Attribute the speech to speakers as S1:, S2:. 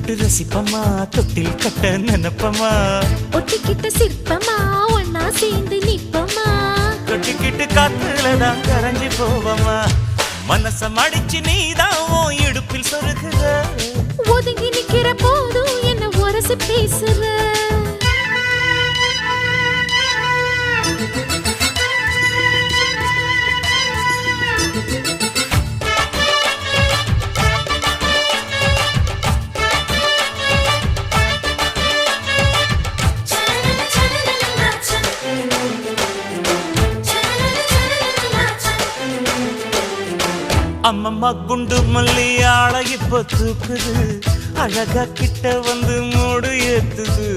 S1: தொட்டு ரசிப்பமா தொட்டில் கட்ட நினைப்பமா
S2: ஒட்டிக்கிட்ட சிற்பமா ஒன்னா சேர்ந்து நிப்பமா
S1: தொட்டிக்கிட்டு காத்துலதான் கரைஞ்சி போவமா மனச மடிச்சு நீதான் உன் இடுப்பில் சொருகுற
S2: ஒதுங்கி நிக்கிற போதும் என்ன உரசி பேசுற
S1: அம்மம்மா குண்டு மல்லி ஆள இப்ப தூக்குது அழகா கிட்ட வந்து மூடு ஏத்துது